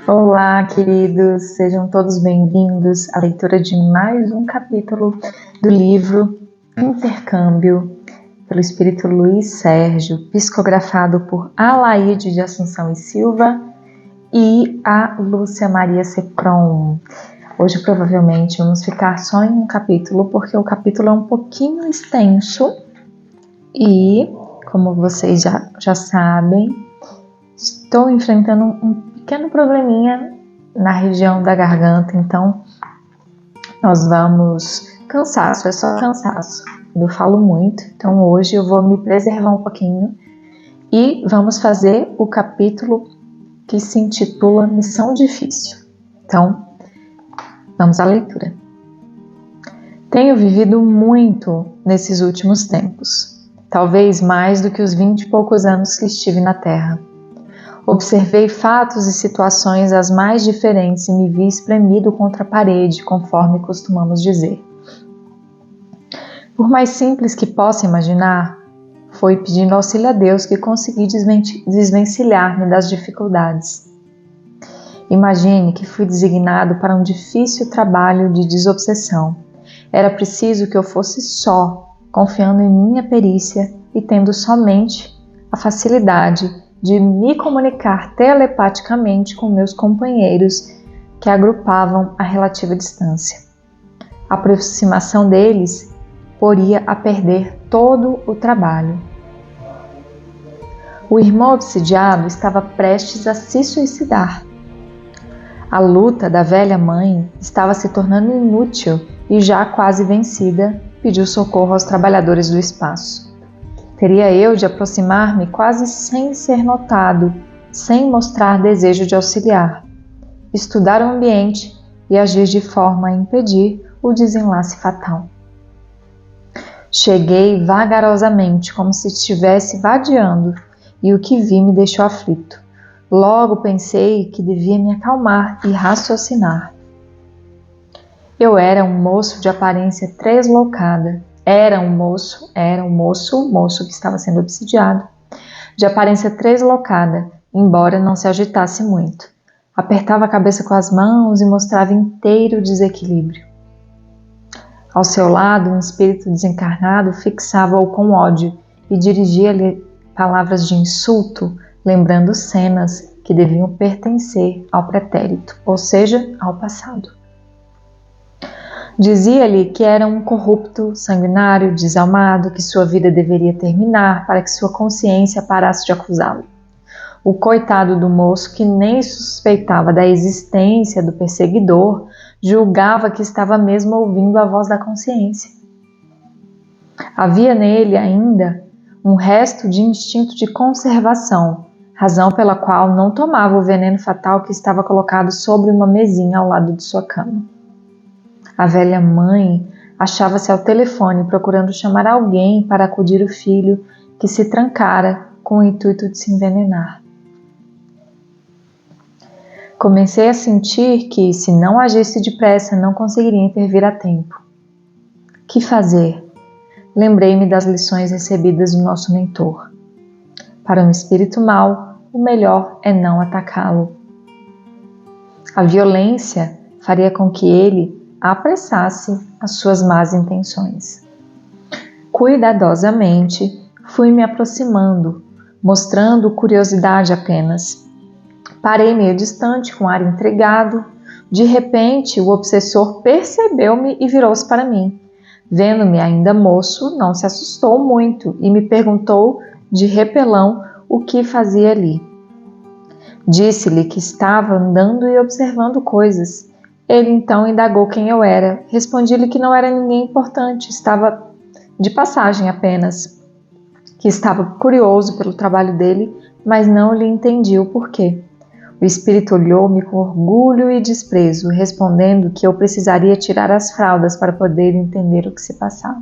Olá, queridos, sejam todos bem-vindos à leitura de mais um capítulo do livro Intercâmbio, pelo Espírito Luiz Sérgio, psicografado por Alaide de Assunção e Silva e a Lúcia Maria Secron. Hoje provavelmente vamos ficar só em um capítulo, porque o capítulo é um pouquinho extenso e, como vocês já sabem, estou enfrentando um pequeno probleminha na região da garganta, então nós vamos... Cansaço, é só cansaço. Eu falo muito, então hoje eu vou me preservar um pouquinho e vamos fazer o capítulo que se intitula Missão Difícil. Então, vamos à leitura. Tenho vivido muito nesses últimos tempos, talvez mais do que os 20 e poucos anos que estive na Terra. Observei fatos e situações as mais diferentes e me vi espremido contra a parede, conforme costumamos dizer. Por mais simples que possa imaginar, foi pedindo auxílio a Deus que consegui desvencilhar-me das dificuldades. Imagine que fui designado para um difícil trabalho de desobsessão. Era preciso que eu fosse só, confiando em minha perícia e tendo somente a facilidade de me comunicar telepaticamente com meus companheiros que agrupavam a relativa distância. A aproximação deles poria a perder todo o trabalho. O irmão obsidiado estava prestes a se suicidar. A luta da velha mãe estava se tornando inútil e, já quase vencida, pediu socorro aos trabalhadores do espaço. Teria eu de aproximar-me quase sem ser notado, sem mostrar desejo de auxiliar, estudar o ambiente e agir de forma a impedir o desenlace fatal. Cheguei vagarosamente, como se estivesse vadiando, e o que vi me deixou aflito. Logo pensei que devia me acalmar e raciocinar. Eu era um moço de aparência translocada. O moço que estava sendo obsidiado, de aparência translocada, embora não se agitasse muito. Apertava a cabeça com as mãos e mostrava inteiro desequilíbrio. Ao seu lado, um espírito desencarnado fixava-o com ódio e dirigia-lhe palavras de insulto, lembrando cenas que deviam pertencer ao pretérito, ou seja, ao passado. Dizia-lhe que era um corrupto, sanguinário, desalmado, que sua vida deveria terminar para que sua consciência parasse de acusá-lo. O coitado do moço, que nem suspeitava da existência do perseguidor, julgava que estava mesmo ouvindo a voz da consciência. Havia nele ainda um resto de instinto de conservação, razão pela qual não tomava o veneno fatal que estava colocado sobre uma mesinha ao lado de sua cama. A velha mãe achava-se ao telefone procurando chamar alguém para acudir o filho que se trancara com o intuito de se envenenar. Comecei a sentir que, se não agisse depressa, não conseguiria intervir a tempo. Que fazer? Lembrei-me das lições recebidas do nosso mentor. Para um espírito mau, o melhor é não atacá-lo. A violência faria com que ele apressasse as suas más intenções. Cuidadosamente, fui me aproximando, mostrando curiosidade apenas. Parei meio distante, com ar intrigado. De repente, o obsessor percebeu-me e virou-se para mim. Vendo-me ainda moço, não se assustou muito e me perguntou de repelão o que fazia ali. Disse-lhe que estava andando e observando coisas. Ele então indagou quem eu era. Respondi-lhe que não era ninguém importante, estava de passagem apenas, que estava curioso pelo trabalho dele, mas não lhe entendi o porquê. O espírito olhou-me com orgulho e desprezo, respondendo que eu precisaria tirar as fraldas para poder entender o que se passava.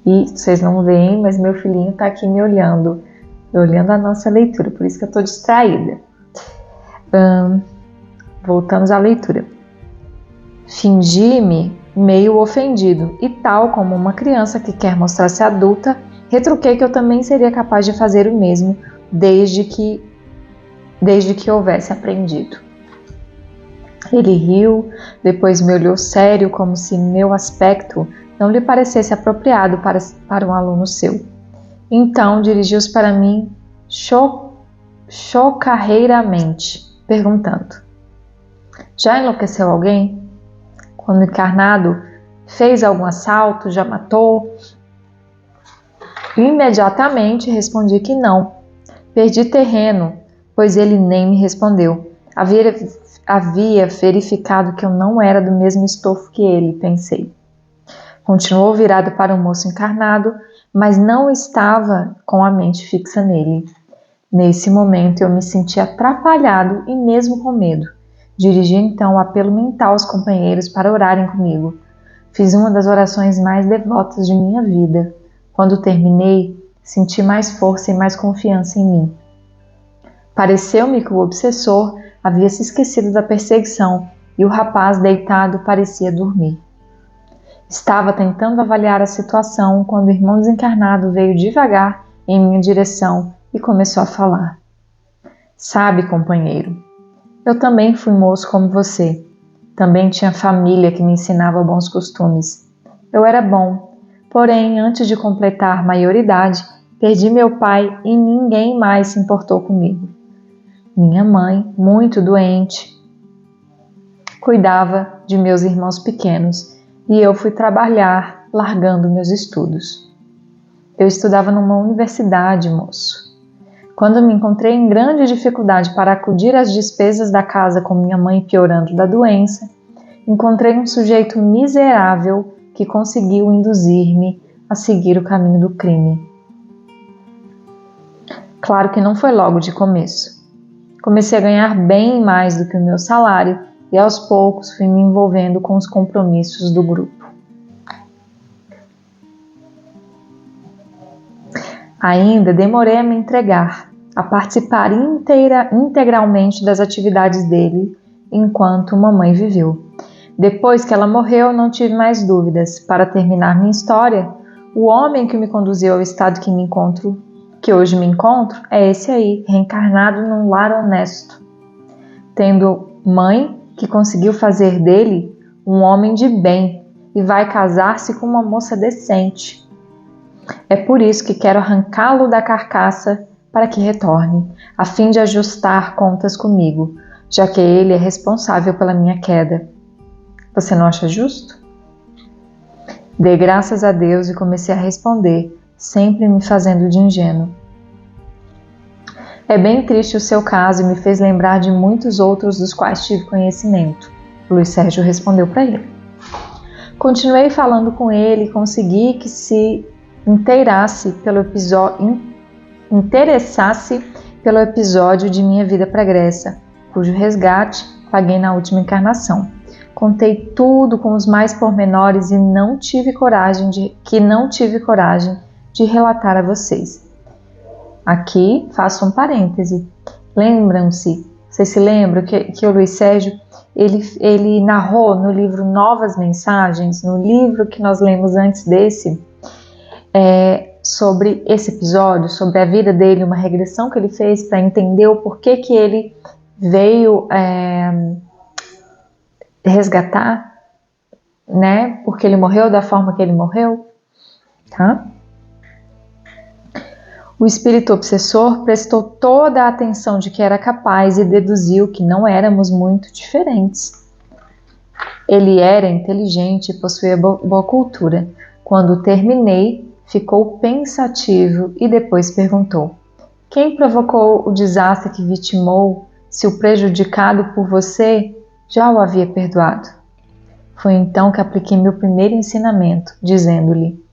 E vocês não veem, mas meu filhinho está aqui me olhando a nossa leitura, por isso que eu estou distraída. Voltamos à leitura. Fingi-me meio ofendido e, tal como uma criança que quer mostrar-se adulta, retruquei que eu também seria capaz de fazer o mesmo, desde que desde que houvesse aprendido. Ele riu, depois me olhou sério, como se meu aspecto não lhe parecesse apropriado para um aluno seu. Então dirigiu-se para mim chocarreiramente, perguntando: já enlouqueceu alguém? Quando encarnado, fez algum assalto? Já matou? Imediatamente respondi que não. Perdi terreno, pois ele nem me respondeu. Havia verificado que eu não era do mesmo estofo que ele, pensei. Continuou virado para o moço encarnado, mas não estava com a mente fixa nele. Nesse momento eu me senti atrapalhado e mesmo com medo. Dirigi então o apelo mental aos companheiros para orarem comigo. Fiz uma das orações mais devotas de minha vida. Quando terminei, senti mais força e mais confiança em mim. Pareceu-me que o obsessor havia se esquecido da perseguição e o rapaz deitado parecia dormir. Estava tentando avaliar a situação quando o irmão desencarnado veio devagar em minha direção e começou a falar. Sabe, companheiro, eu também fui moço como você. Também tinha família que me ensinava bons costumes. Eu era bom, porém, antes de completar maioridade, perdi meu pai e ninguém mais se importou comigo. Minha mãe, muito doente, cuidava de meus irmãos pequenos e eu fui trabalhar, largando meus estudos. Eu estudava numa universidade, moço. Quando me encontrei em grande dificuldade para acudir às despesas da casa com minha mãe piorando da doença, encontrei um sujeito miserável que conseguiu induzir-me a seguir o caminho do crime. Claro que não foi logo de começo. Comecei a ganhar bem mais do que o meu salário e aos poucos fui me envolvendo com os compromissos do grupo. Ainda demorei a me entregar, a participar integralmente das atividades dele enquanto mamãe viveu. Depois que ela morreu, não tive mais dúvidas. Para terminar minha história, o homem que me conduziu ao estado que hoje me encontro, é esse aí, reencarnado num lar honesto, tendo mãe que conseguiu fazer dele um homem de bem e vai casar-se com uma moça decente. É por isso que quero arrancá-lo da carcaça para que retorne, a fim de ajustar contas comigo, já que ele é responsável pela minha queda. Você não acha justo? Dei graças a Deus e comecei a responder, sempre me fazendo de ingênuo. É bem triste o seu caso e me fez lembrar de muitos outros dos quais tive conhecimento. Luiz Sérgio respondeu para ele. Continuei falando com ele e consegui que se interessasse pelo episódio de minha vida pregressa, cujo resgate paguei na última encarnação. Contei tudo com os mais pormenores e não tive coragem de relatar a vocês. Aqui faço um parêntese. Vocês se lembram que o Luiz Sérgio ele narrou no livro Novas Mensagens, no livro que nós lemos antes desse, sobre esse episódio, sobre a vida dele, uma regressão que ele fez para entender o porquê que ele veio resgatar, né? Porque ele morreu da forma que ele morreu, tá? O espírito obsessor prestou toda a atenção de que era capaz e deduziu que não éramos muito diferentes. Ele era inteligente e possuía boa cultura. Quando terminei, ficou pensativo e depois perguntou: quem provocou o desastre que vitimou, se o prejudicado por você já o havia perdoado? Foi então que apliquei meu primeiro ensinamento, dizendo-lhe: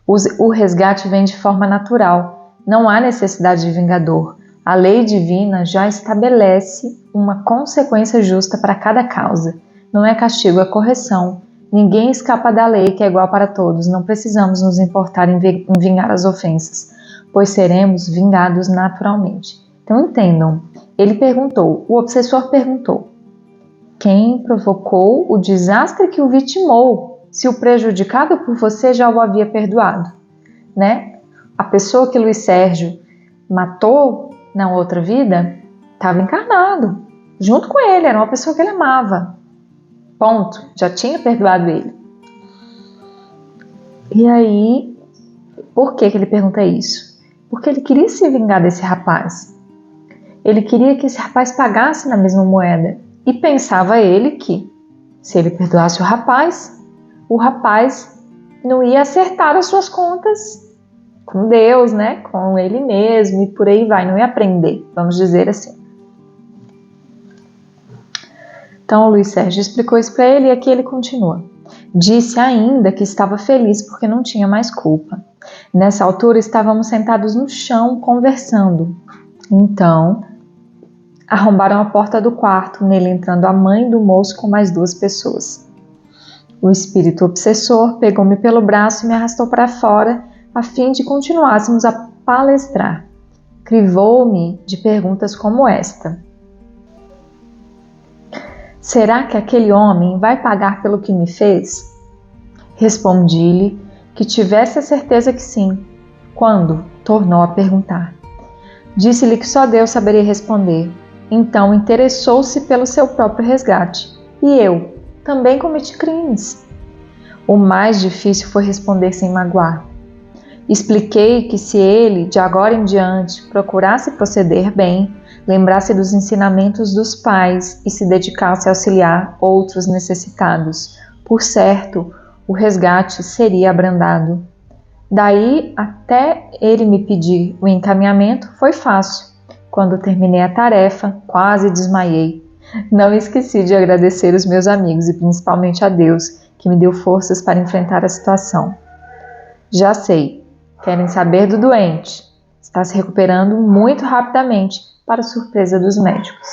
o resgate vem de forma natural. Não há necessidade de vingador. A lei divina já estabelece uma consequência justa para cada causa. Não é castigo, é correção. Ninguém escapa da lei, que é igual para todos. Não precisamos nos importar em vingar as ofensas, pois seremos vingados naturalmente. Então entendam, o obsessor perguntou: quem provocou o desastre que o vitimou, se o prejudicado por você já o havia perdoado? Né? A pessoa que Luiz Sérgio matou na outra vida, estava encarnado, junto com ele, era uma pessoa que ele amava. Ponto, já tinha perdoado ele. E aí, por que ele pergunta isso? Porque ele queria se vingar desse rapaz. Ele queria que esse rapaz pagasse na mesma moeda. E pensava ele que, se ele perdoasse o rapaz não ia acertar as suas contas com Deus, né? Com ele mesmo e por aí vai, não ia aprender, vamos dizer assim. Então o Luiz Sérgio explicou isso para ele e aqui ele continua. Disse ainda que estava feliz porque não tinha mais culpa. Nessa altura estávamos sentados no chão conversando. Então arrombaram a porta do quarto, nele entrando a mãe do moço com mais 2 pessoas. O espírito obsessor pegou-me pelo braço e me arrastou para fora a fim de continuássemos a palestrar. Crivou-me de perguntas como esta. Será que aquele homem vai pagar pelo que me fez? Respondi-lhe que tivesse a certeza que sim. Quando? Tornou a perguntar. Disse-lhe que só Deus saberia responder. Então interessou-se pelo seu próprio resgate. E eu também cometi crimes. O mais difícil foi responder sem magoar. Expliquei que se ele, de agora em diante, procurasse proceder bem, lembrasse dos ensinamentos dos pais e se dedicasse a auxiliar outros necessitados, por certo, o resgate seria abrandado. Daí até ele me pedir o encaminhamento foi fácil. Quando terminei a tarefa, quase desmaiei. Não esqueci de agradecer os meus amigos e principalmente a Deus, que me deu forças para enfrentar a situação. Já sei, querem saber do doente. Está se recuperando muito rapidamente, para surpresa dos médicos.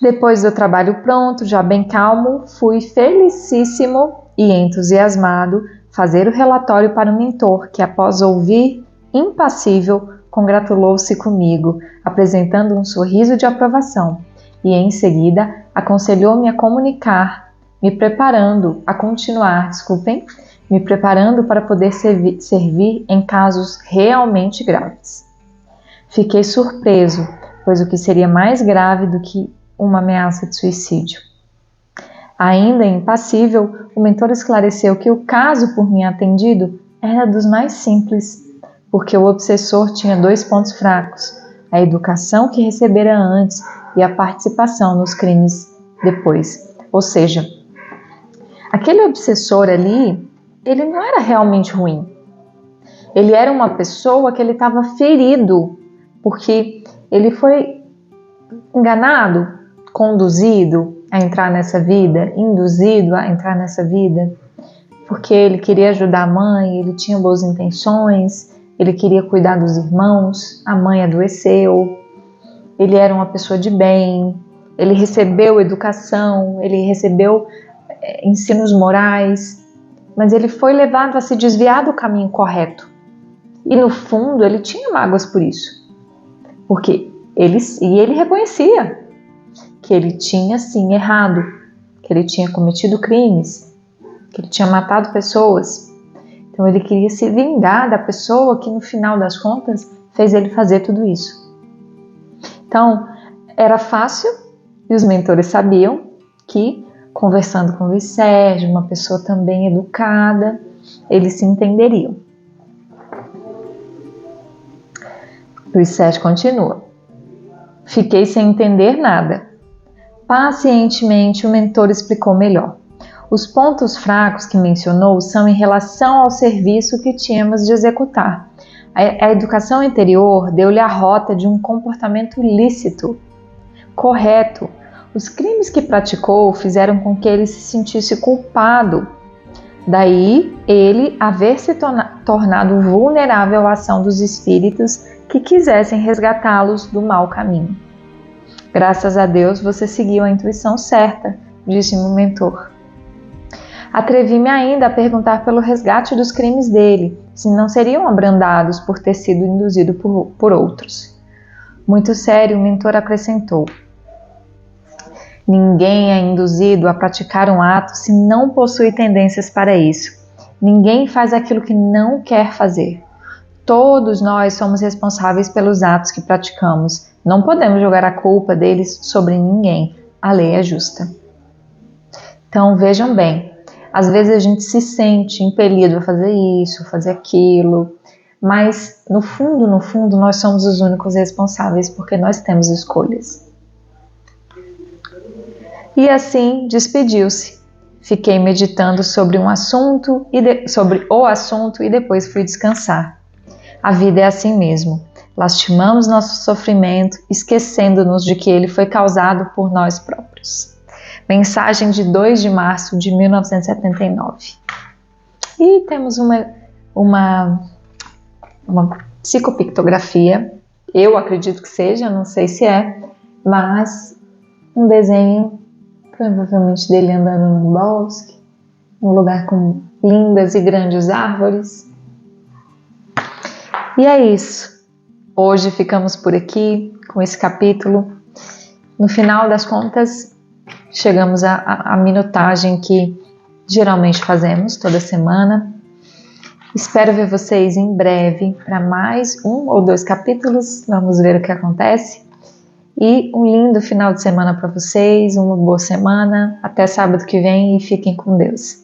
Depois do trabalho pronto, já bem calmo, fui felicíssimo e entusiasmado fazer o relatório para o mentor, que após ouvir, impassível, congratulou-se comigo, apresentando um sorriso de aprovação e em seguida aconselhou-me a comunicar, me preparando para poder servir em casos realmente graves. Fiquei surpreso, pois o que seria mais grave do que uma ameaça de suicídio? Ainda impassível, o mentor esclareceu que o caso por mim atendido era dos mais simples, porque o obsessor tinha 2 pontos fracos, a educação que recebera antes e a participação nos crimes depois. Ou seja, aquele obsessor ali, ele não era realmente ruim. Ele era uma pessoa que ele estava ferido, porque ele foi enganado, conduzido a entrar nessa vida, induzido a entrar nessa vida, porque ele queria ajudar a mãe, ele tinha boas intenções, ele queria cuidar dos irmãos, a mãe adoeceu, ele era uma pessoa de bem, ele recebeu educação, ele recebeu ensinos morais, mas ele foi levado a se desviar do caminho correto. E no fundo ele tinha mágoas por isso, porque ele reconhecia que ele tinha sim errado, que ele tinha cometido crimes, que ele tinha matado pessoas. Então ele queria se vingar da pessoa que no final das contas fez ele fazer tudo isso. Então era fácil e os mentores sabiam que conversando com o Luiz Sérgio, uma pessoa também educada, eles se entenderiam. Luiz Sérgio continua. Fiquei sem entender nada. Pacientemente o mentor explicou melhor. Os pontos fracos que mencionou são em relação ao serviço que tínhamos de executar. A educação anterior deu-lhe a rota de um comportamento lícito, correto. Os crimes que praticou fizeram com que ele se sentisse culpado. Daí ele haver se tornado vulnerável à ação dos espíritos que quisessem resgatá-los do mau caminho. Graças a Deus você seguiu a intuição certa, disse-me o mentor. Atrevi-me ainda a perguntar pelo resgate dos crimes dele, se não seriam abrandados por ter sido induzido por outros. Muito sério, o mentor acrescentou. Ninguém é induzido a praticar um ato se não possui tendências para isso. Ninguém faz aquilo que não quer fazer. Todos nós somos responsáveis pelos atos que praticamos. Não podemos jogar a culpa deles sobre ninguém. A lei é justa. Então vejam bem, às vezes a gente se sente impelido a fazer isso, fazer aquilo, mas no fundo, nós somos os únicos responsáveis porque nós temos escolhas. E assim despediu-se. Fiquei meditando sobre o assunto e depois fui descansar. A vida é assim mesmo. Lastimamos nosso sofrimento, esquecendo-nos de que ele foi causado por nós próprios. Mensagem de 2 de março de 1979. E temos uma psicopictografia. Eu acredito que seja, não sei se é, mas um desenho provavelmente dele andando no bosque, um lugar com lindas e grandes árvores. E é isso. Hoje ficamos por aqui com esse capítulo. No final das contas, chegamos à minutagem que geralmente fazemos toda semana. Espero ver vocês em breve para mais 1 ou 2 capítulos. Vamos ver o que acontece. E um lindo final de semana para vocês, uma boa semana. Até sábado que vem e fiquem com Deus.